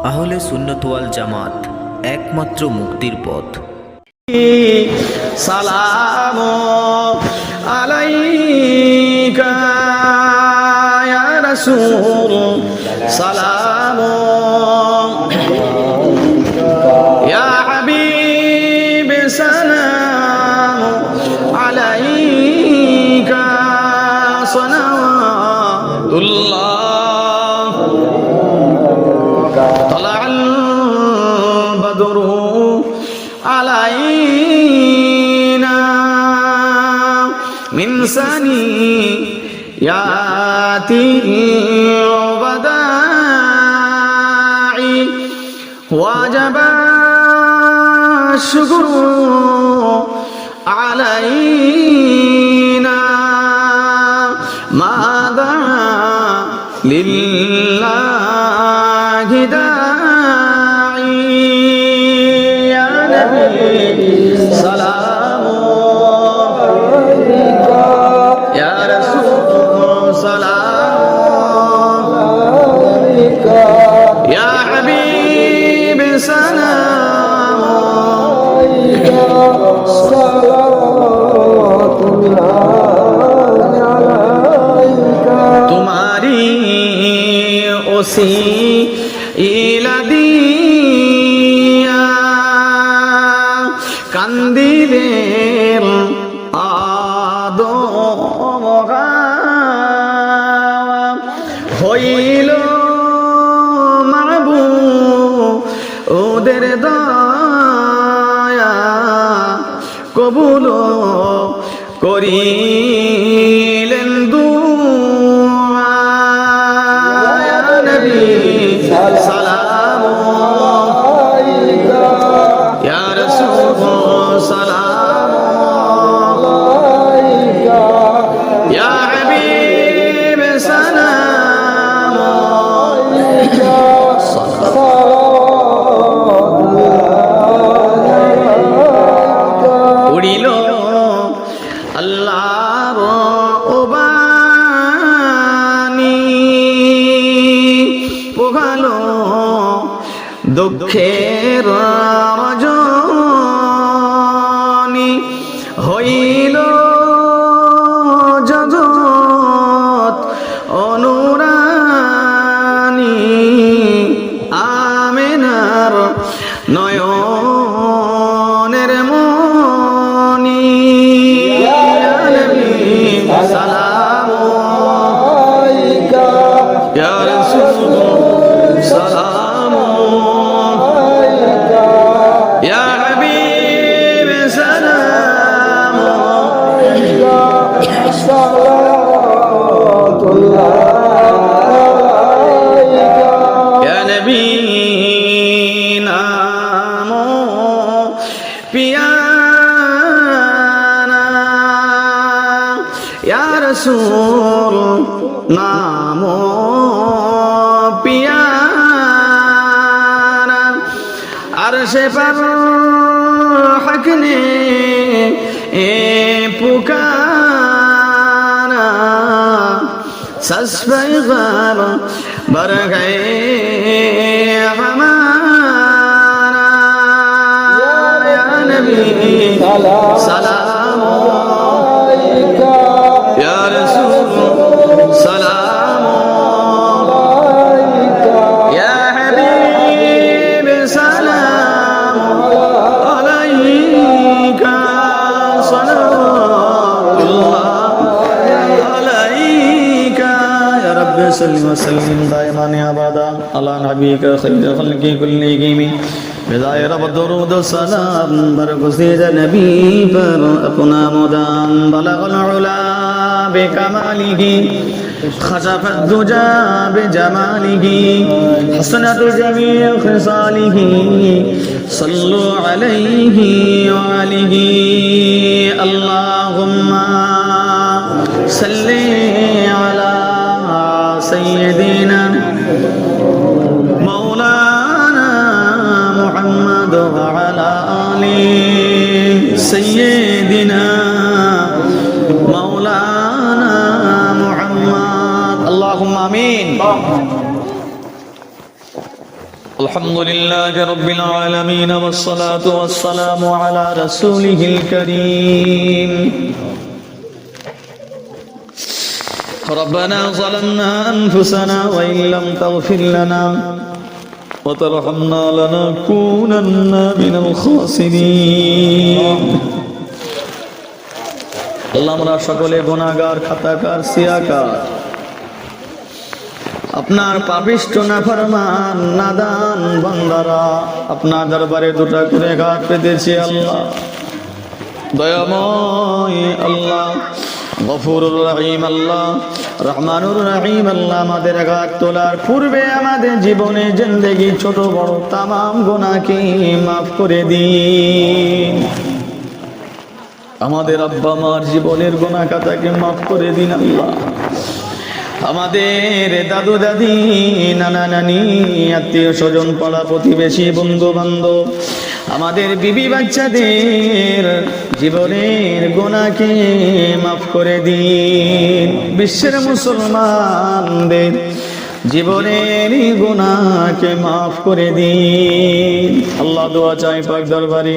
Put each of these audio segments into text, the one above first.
আহলে সুন্নাত ওয়াল জামাত একমাত্র মুক্তির পথ। সালাম আলাইকা ইয়া রাসূল, সালাম ইয়া হাবিব, সালাম আলাইকা সালাওয়াতুল্লাহ। তালাআল বদরু আলাইনা মিন সানিয়াতি ওয়াদাই ওয়াজাবা শুকরু আলাইনা মাদা লিল্লাহি দাঈ ইয়া নবী সালাম আলাইকা ইয়া রাসূল সালাম আলাইকা ইয়া হাবিব সালাম আলাইকা সালাওয়াতুল্লাহ আলাইকা। তোমারি ওসিলা দিয়া কান্দিলেন আদম হইল মাবুদের দয়া কবুল করিলেন দুআ। ইয়া নবী সালাম আলাইকা ইয়া রাসূল সালাম আলাইকা ইয়া হাবিব সালাম আলাইকা সালাওয়াতুল্লাহ। উড়িল আল্লাহর বাণী, পোহালো দুঃখের রজনী, হইল জগৎ অনুরানী, আমেনার নয়নের মনি। ইয়া নবী সালাম আলাইকা ইয়া রাসূল সালাম আলাইকা ইয়া হাবিব সালাম আলাইকা সালাওয়াতুল্লাহ আলাইকা। ইয়া নবী নাম পিয়ারা ইয়া রাসূল নাম পিয়ারা, আরশে পার হকনে এ পুকারা, সসফাই গার बर गए हमारा। या नबी सलाम अलैका या रसूल सलाम अलैका या हबीब सलाम अलैका सलावतुल्लाह अलैका या रब्ब सल्लि व सल्लिम दाइमान अबदा अला नबीका खैर खल्क़ि कुल्लिहिम बिज़ाहिर व दुरूद सलाम बरगुज़ीद नबी पर अपना मुदाम बलगल उला बिकमालिही खशफत दुजा बिजमालिही हसनत जमीअ खिसालिही सल्लु अलैहि व आलिहि अल्लाहुम्मा सल्लि अला सय्यिदिना मौलाना मुहम्मद व अला आलि सय्यिदिना मौलाना मुहम्मद। अल्लाहुम्मा आमीन। الحمد لله رب العالمين والصلاة والسلام على رسوله الكريم ربنا ظلمنا أنفسنا وإن لم تغفر لنا وترحمنا لنكونن من الخاسرين আল্লাহ আমরা সকলে গুনাহগার খাতাকার সিয়াকার আপনার পাপিষ্ঠ নাফরমান নাদান বান্দারা আপনার দরবারে দুটা করে হাত পেতেছি আল্লাহ দয়াময় আল্লাহ গফুরুর রহিম আল্লাহ রহমানুর রহিম আল্লাহ আমাদের হাত তোলার পূর্বে আমাদের জীবনে জিন্দেগি ছোট বড় তামাম গুনাহকে মাফ করে দিন আমাদের আব্বা মার জীবনের গুনাহ খাতাকে মাফ করে দিন আল্লাহ আমাদের দাদু দাদি নানা নানি আত্মীয় স্বজন পাড়া প্রতিবেশী বন্ধু বান্ধব আমাদের বিবি বাচ্চাদের জীবনের গুনাহকে মাফ করে দিন বিশ্বের মুসলমানদের জীবনের গুনাহকে মাফ করে দিন আল্লাহ দোয়া চাই পাক দরবারে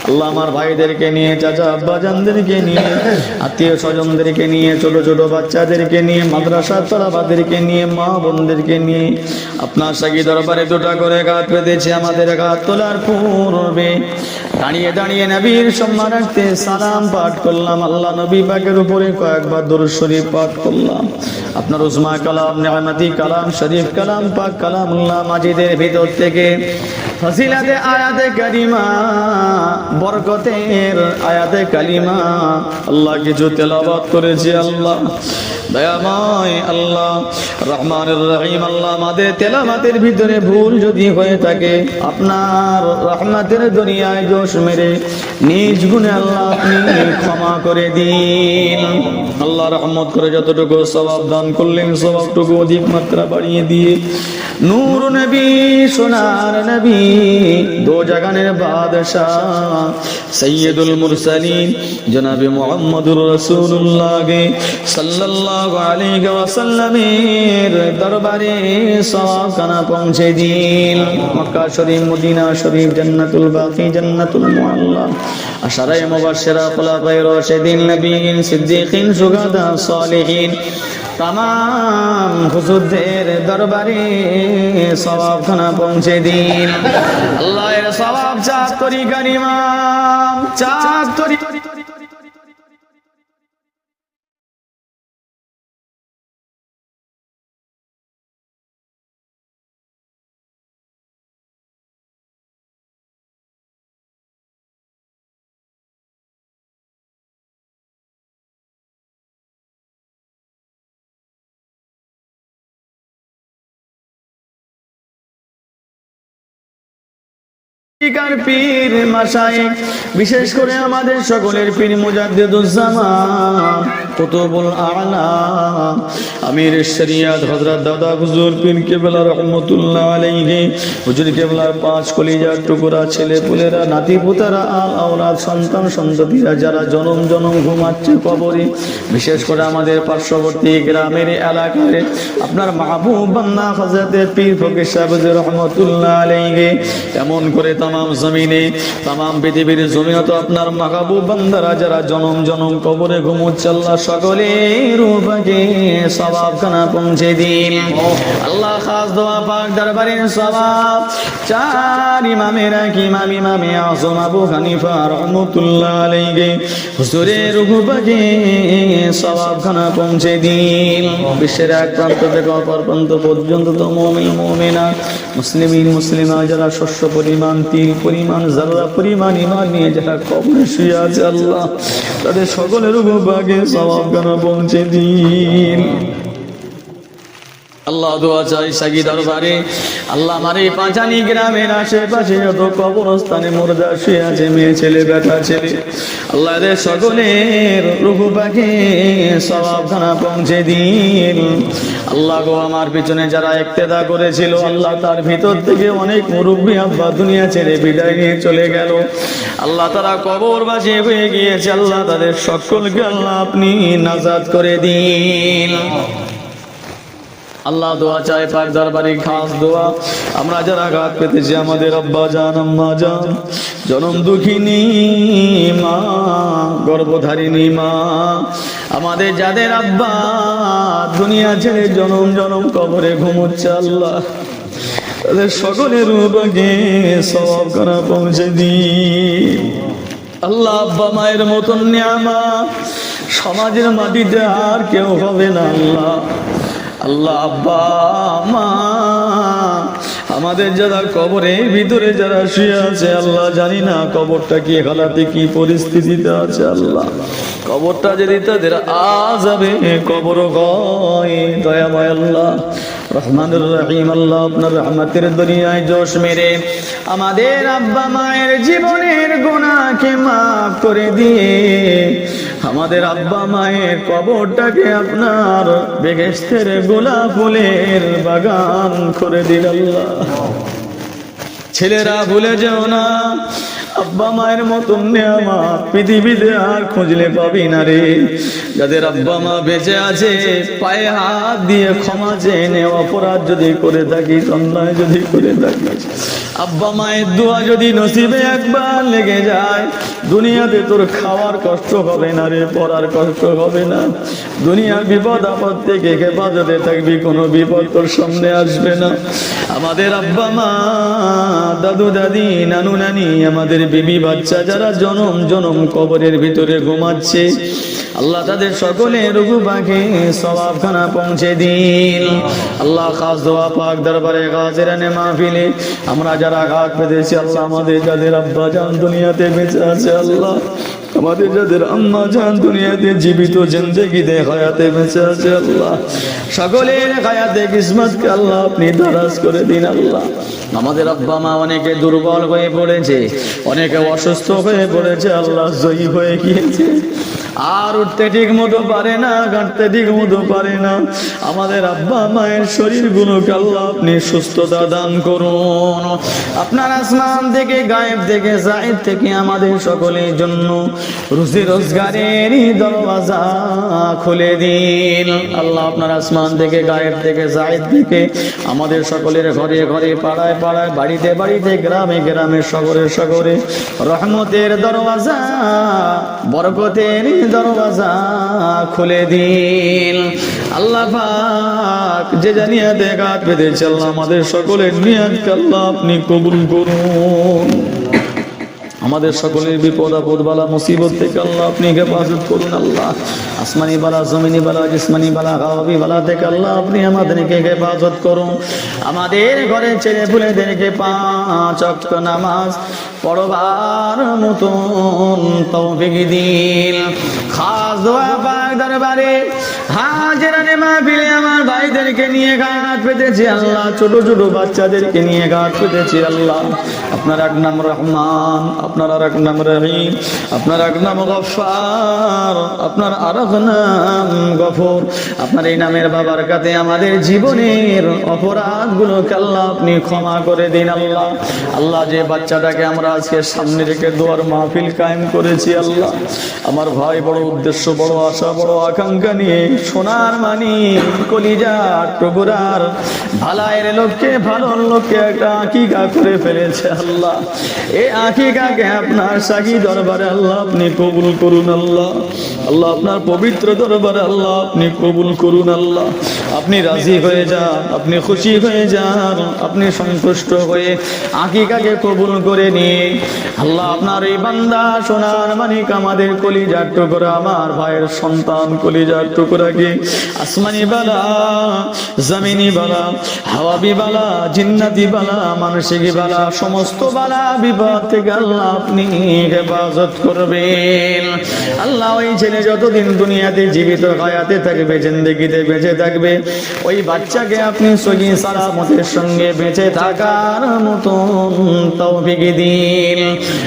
আল্লাহ আমার ভাইদেরকে নিয়ে চাচা আব্বাজানদেরকে নিয়ে আত্মীয় স্বজনদেরকে নিয়ে ছোট ছোট বাচ্চাদেরকে নিয়ে মাদ্রাসা তলাবাদেরকে নিয়ে মা বোনদেরকে নিয়ে আপনার সাগী দরবারে দুটা করে হাত পেতেছি আমাদের হাত তোলার পূর্বে দাঁড়িয়ে দাঁড়িয়ে নবীর সম্মানার্থে সালাম পাঠ করলাম আল্লাহ নবী পাকের উপরে কয়েকবার দরুদ শরীফ পাঠ করলাম আপনার উসমা কালাম নিয়ামতি কালাম শরীফ কালাম পাক কালামুল্লাহ মাজিদের ভিতর থেকে ফজিলাতে আয়াতে কারিমা বরকতের আয়াতে কালিমা আল্লাহ কিছু তেলাওয়াত করেছি আল্লাহ দয়াময় আল্লাহ রহমানুর রহিম আল্লাহ আমাদের তেলাওয়াতের ভিতরে ভুল যদি হয়ে থাকে আপনার রহমতের দুনিয়ায় জোশ মেরে নিজ গুণে আল্লাহ আপনি ক্ষমা করে দিন আল্লাহ রহমত করে যতটুকু সওয়াব দান করলেন সওয়াবটুকু অধিক মাত্রা বাড়িয়ে দিয়ে নূর নবী সোনার নবী দো জাগানের বাদশাহ সৈয়দুল মুরসালিন জনাবে মুহাম্মদুর রাসূলুল্লাহ সাল্লাল্লাহু আলাইহি ওয়াসাল্লামের দরবারে সওয়াব খানা পৌঁছে দিন মক্কা শরীফ মদিনা শরীফ জান্নাতুল বাকি জান্নাতুল মুআল্লা আশারায়ে মুবাশশিরা খুলাফায়ে রাশিদিন নবীন সিদ্দিকিন শুহাদা সালিহিন तमाम हुजूरদের দরবারে সওয়াব খানা পৌঁছে দিন আল্লাহর সওয়াব চাঁদ করি গনিমাম চাঁদ করি পীর মাশায়েখ বিশেষ করে আমাদের সকলের পীর মুজাদ্দিদুজ্জামান কুতুবুল আলা আমির শরিয়ত হযরত দাদা হুজুর পীর কেবলা রাহমাতুল্লাহ আলাইহি হুজুর কেবলার পাঁচ কলিজার টুকরা ছেলে পুলেরা নাতি পুতারা আল আওলাদ সন্তান সন্ততিরা যারা জনম জনম ঘুমাচ্ছে কবরে বিশেষ করে আমাদের পার্শ্ববর্তী গ্রামের এলাকায় আপনার মাহবুব বান্দা হযরত পীর ফকির সাহেব রাহমাতুল্লাহ আলাইহি এমন করে तमाम जमीने तमाम पृथिवीर जमीने तो আপনার মাহবুব বান্দারা যারা জনম জনম কবরে ঘুমোচ্ছে আল্লাহ সকলের রূপকে সওয়াব খানা পৌঁছে দিন আল্লাহ খাস দোয়া পাক দরবারে সওয়াব চার ইমামের কি ইমামে আযম আবু হানিফা রাহমাতুল্লাহ আলাইহি হুজুরের রূপকে সওয়াব খানা পৌঁছে দিন বিশ্বের এক প্রান্ত থেকে অপর প্রান্ত পর্যন্ত তো মুমিন মুমিনা মুসলিমিন মুসলিমা যারা শস্য পরিমাণ তিল পরিমাণ যারা পরিমাণ ঈমান নিয়ে যারা কবরে শুয়ে আছে আল্লাহ তাদের সকলের উপরে সওয়াব খানা পৌঁছে দিন আল্লাহ দোয়া চাই সাগী দরবারে আল্লাহ আমার এই পাঁচানি গ্রামের আশেপাশে যত কবরস্থানে মুর্দা শুয়ে আছে মেয়ে ছেলে বেটা ছেলে আল্লাহ এদের সকলের রূহ পাকে সওয়াব খানা পৌঁছে দিন আল্লাহ গো আমার পিছনে যারা ইক্তেদা করেছিল আল্লাহ তার ভিতর থেকে অনেক মুরব্বি আব্বা দুনিয়া ছেড়ে বিদায় নিয়ে চলে গেল আল্লাহ তারা কবরবাসী হয়ে গিয়েছে আল্লাহ তাদের সকলকে আল্লাহ আপনি নাজাত করে দিন আল্লাহ দোয়া চাই পাক দরবারে খাস দোয়া আমরা যারা আঘাত পেতেছি আমাদের আব্বা জান আম্মা জান জনম দুঃখিনী মা গর্ভধারিণী মা আমাদের যাদের আব্বা দুনিয়া ছেড়ে জনম জনম কবরে ঘুমোচ্ছে আল্লাহ তাদের সকলের রূপকে সওয়াব করা পৌঁছে দিন আল্লাহ আব্বা মায়ের মতন নিয়ামত সমাজের মাটিতে আর কেউ হবে না আল্লাহ আল্লাহ আব্বা মা আমাদের যারা কবরের ভিতরে যারা শুয়ে আছে আল্লাহ জানি না কবরটা কি হালাতে কি পরিস্থিতিতে আছে আল্লাহ কবরটা যদি তাদের আযাবে কবর হয় দয়াময় আল্লাহ রহমানুর রহিম আল্লাহ আপনার রহমতের দুনিয়ায় জোশ মেরে আমাদের আব্বা মায়ের জীবনের গুনাহকে মাফ করে দিয়ে আমাদের আব্বা মায়ের কবরটাকে আপনার বেহেশতের গোলাপ ফুলের বাগান করে দিন আল্লাহ ছেলেরা ভুলে যেও না আব্বা মায়ের মতন নিয়ামত পৃথিবীতে আর খুঁজলে পাবি না রে যাদের আব্বা মা বেঁচে আছে পায়ে হাত দিয়ে ক্ষমা চেয়ে নে অপরাধ যদি করে থাকি অন্যায় যদি করে থাকি আব্বা মায়ের দোয়া যদি নসিবে একবার লেগে যায় দুনিয়াতে তোর খাওয়ার কষ্ট হবে না রে পড়ার কষ্ট হবে না দুনিয়ার বিপদ আপদ থেকে হেফাজতে থাকবি কোনো বিপদ তোর সামনে আসবে না আমাদের আব্বা মা দাদু দাদি নানু নানি আমাদের বিবি বাচ্চা যারা জনম জনম কবরের ভিতরে ঘুমাচ্ছে আল্লাহ তাদের সকলের রুহু পাখি সওয়াবখানা পৌঁছে দিন আল্লাহ খাস দোয়া পাক দরবারে গাজরানে মাহফিলে আমরা যারা আঘাত পেতেছি আল্লাহ আমাদের যাদের আব্বা জান দুনিয়াতে বেঁচে আছে আল্লাহ আমাদের যাদের আম্মা জান দুনিয়াতে জীবিত জিন্দেগিতে হায়াতে বেঁচে আছে আল্লাহ সকলের হায়াতে কিসমতকে আল্লাহ আপনি দারাজ করে দিন আল্লাহ আমাদের আব্বা মা অনেকে দুর্বল হয়ে পড়েছে অনেকে অসুস্থ হয়ে পড়েছে আল্লাহ জয়ী হয়ে গিয়েছে আর উঠতে ঠিক মতো পারে না গাঁটতে ঠিক মতো পারে না আমাদের আব্বা মায়ের শরীরগুলোকে আল্লাহ আপনি সুস্থতা দান করুন আপনার আসমান থেকে গায়েব থেকে জায়েদ থেকে আমাদের সকলের জন্য রুজি রোজগারের দরওয়াজা খুলে দিন আল্লাহ আপনার আসমান থেকে গায়েব থেকে জায়েদ থেকে আমাদের সকলের ঘরে ঘরে পাড়ায় পাড়ায় বাড়িতে বাড়িতে গ্রামে গ্রামে শহরে শহরে রহমতের দরওয়াজা বরকতের দরওয়াজা খুলে দিন আল্লাহ পাক যে জানিয়াতে আঘাত পেতেছে আল্লাহ আমাদের সকলের নিয়াতকে আল্লাহ আপনি কবুল করুন আমাদের সকলের বিপদ আপদ বালা মুসিবত থেকে আল্লাহ আপনি হেফাজত করুন আল্লাহ আসমানি বালা জমিনি বালা জিসমানি বালা হাওয়াবি বালা থেকে আল্লাহ আপনি আমাদেরকে হেফাজত করুন আমাদের ঘরে ছেলে পুলেদেরকে 5 ওয়াক্ত নামাজ পড়বার মতন তৌফিক দিন খাস দোয়া পাক দরবারে হাজিরানে মাহফিলে আমার ভাইদেরকে নিয়ে ঘাট পেতেছি আল্লাহ ছোট ছোট বাচ্চাদেরকে নিয়ে ঘাট পেতেছি আল্লাহ আপনার এক নাম রহমান আপনার আর এক নাম রহিম আপনার এক নাম গফফার আপনার আর এক নাম গফুর আপনার এই নামের বাবার কাছে আমাদের জীবনের অপরাধগুলোকে আল্লাহ আপনি ক্ষমা করে দিন আল্লাহ আল্লাহ যে বাচ্চাটাকে আমরা আজকে সামনে রেখে দোয়ার মাহফিল কায়েম করেছি আল্লাহ আমার ভাই বড় উদ্দেশ্য বড় আশা বড় আকাঙ্ক্ষা নিয়ে সোনার মানি কলিজার টুকরার ভালায়ের লোককে ভালোর লোককে একটা আকিকা করে ফেলেছে আল্লাহ এই আকিকাকে আপনার শাহী দরবারে আল্লাহ আপনি কবুল করুন আল্লাহ আল্লাহ আপনার পবিত্র দরবারে আল্লাহ আপনি কবুল করুন আল্লাহ আপনি রাজি হয়ে যান আপনি খুশি হয়ে যান আপনি সন্তুষ্ট হয়ে আকিকাকে কবুল করে নিয়ে আল্লাহ আপনার এই বান্দা সোনার মানিক আমাদের কলিজার টুকরা আমার ভাইয়ের সন্তান কলিজার টুকরাকে আসমানি বালা জমিনি বালা হাওয়াবি বালা জিন্নাতি বালা মানসিক বালা সমস্ত বালা বিপদ থেকে আল্লাহ আপনি হেফাজত করবেন আল্লাহ ওই ছেলে যতদিন দুনিয়াতে জীবিত হায়াতে থাকবে জিন্দেগিতে বেঁচে থাকবে ওই বাচ্চাকে আপনি সহি সালামতের সঙ্গে বেঁচে থাকার মতন তৌফিক দিন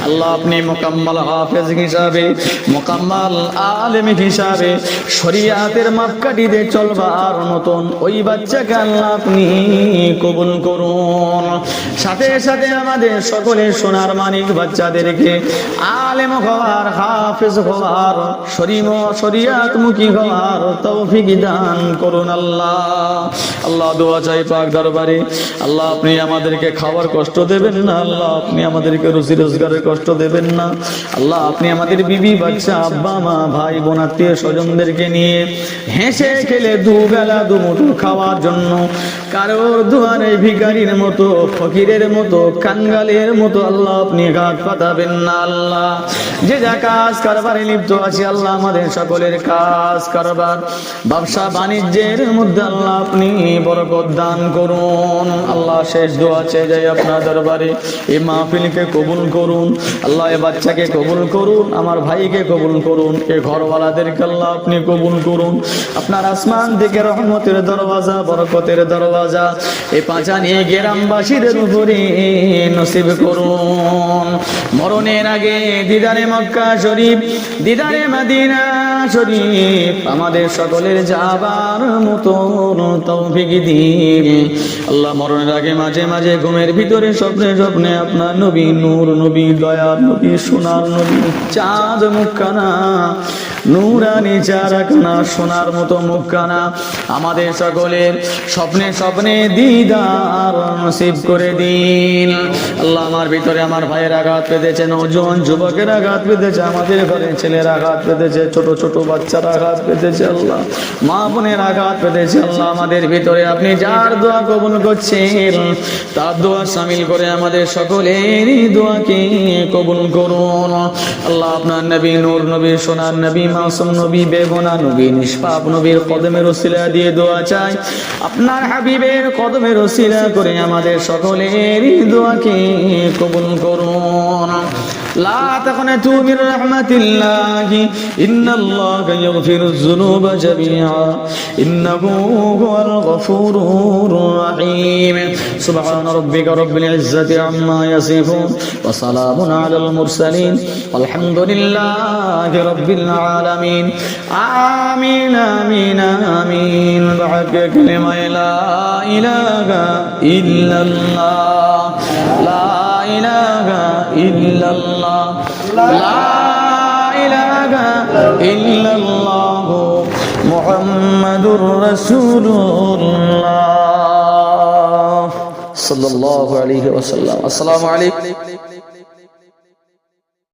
আল্লাহ আপনি মুকাম্মাল হাফেজ হিসাবে মুকাম্মাল আলেম হিসাবে আসে শরিয়াতের মাপকাঠিতে চলবার মতন ওই বাচ্চাকে আল্লাহ আপনি কবুল করুন। সাথে সাথে আমাদের সকলের সোনার মানিক বাচ্চাদেরকে আলেম হওয়ার, হাফেজ হওয়ার, শরিয়াতমুখী হওয়ার তৌফিক দান করুন আল্লাহ। আল্লাহ দোয়া চাই পাক দরবারে, আল্লাহ আপনি আমাদেরকে খাওয়ার কষ্ট দেবেন না, আল্লাহ আপনি আমাদেরকে রুজি রোজগারের কষ্ট দেবেন না, আল্লাহ আপনি আমাদের বিবি বাচ্চা, আব্বা মা, ভাই বোন, আত্মীয় স্বজনদেরকে নিয়ে হেসে খেলে দুবেলা দুমুঠো খাওয়ার জন্য কারোর দুয়ারে ভিখারির মতো, ফকিরের মতো, কাঙ্গালের মতো আল্লাহ আপনি ঘাট পাতাবেন না আল্লাহ। যে যা কাজ কারবারে লিপ্ত আছে আল্লাহ আমাদের সকলের কাজ কারবার, ব্যবসা বাণিজ্যের মধ্যে আল্লাহ আপনি বরকত দান করুন আল্লাহ। শেষ দোয়া চেয়ে যাই আপনার দরবারে, এই মাহফিলকে কবুল করুন আল্লাহ, এ বাচ্চাকে কবুল করুন, আমার ভাইকে কবুল করুন, এ ঘরওয়ালাদেরকে আল্লাহ আপনি কবুল করুন। আপনার আসমান থেকে রহমতের দরওয়াজা, বরকতের দরওয়াজা এই পাঁচানি গ্রামবাসীদের উপরে নসিব করুন। মরণের আগে দিদারে মক্কা শরীফ, দিদারে মদিনা শরীফ আমাদের সকলের যাবার মতো তৌফিক দিন আল্লাহ। মরণের আগে মাঝে মাঝে ঘুমের ভিতরে স্বপ্নে স্বপ্নে আপনার নবী, নূর নবী, দয়ার নবী, সোনার নবী, চাঁদ মুখখানা, নূরানি চারাখানা, সোনার মতো মুখখানা আমাদের সকলের স্বপ্নে স্বপ্নে দিদার নসিব করে দিন আল্লাহ। আমার ভিতরে আমার ভাইয়ের আঘাত পেতেছে, নওজোয়ান যুবকের আঘাত পেতেছে, আমাদের ঘরে ছেলের আঘাত পেতেছে, ছোট ছোট বাচ্চার আঘাত পেতেছে আল্লাহ, মা বোনের আঘাত পেতেছে আল্লাহ। আমাদের ভিতরে আপনি যার দোয়া কবুল করছেন তার দোয়া শামিল করে আমাদের সকলের দোয়াকে কবুল করুন আল্লাহ। আপনার নবী, নূর নবী, সোনার নবী, মাসুম নবী, বেগুনাহ নবী, নিষ্পাপ নবীর কদমের ওসিলা দিয়ে দোয়া চাই, আপনার হাবিবের কদমের ওসিলা করে আমাদের সকলের দোয়াকে কবুল করুন। লা তাকনাতু মির রাহমাতিল্লাহি ইন্নাল্লাহা ইয়াগফিরুয যুনুবা জামিআ ইন্নাহু হুয়াল গফুরুর রাহিম। সুবহান রাব্বিকা রাব্বিল ইজ্জাতি আম্মা ইয়াসিফুন ওয়া সালামুন আলাল মুরসালিন আলহামদুলিল্লাহি রাব্বিল আলামিন। আমিন আমিন আমিন। বিহাqqi কালিমা লা ইলাহা ইল্লাল্লাহ, লা ইলাহা ইল্লাল্লাহ, লা ইলাহা ইল্লাল্লাহ, মুহাম্মাদুর রাসূলুল্লাহ সাল্লাল্লাহু আলাইহি ওয়াসাল্লাম। আসসালামু আলাইকুম।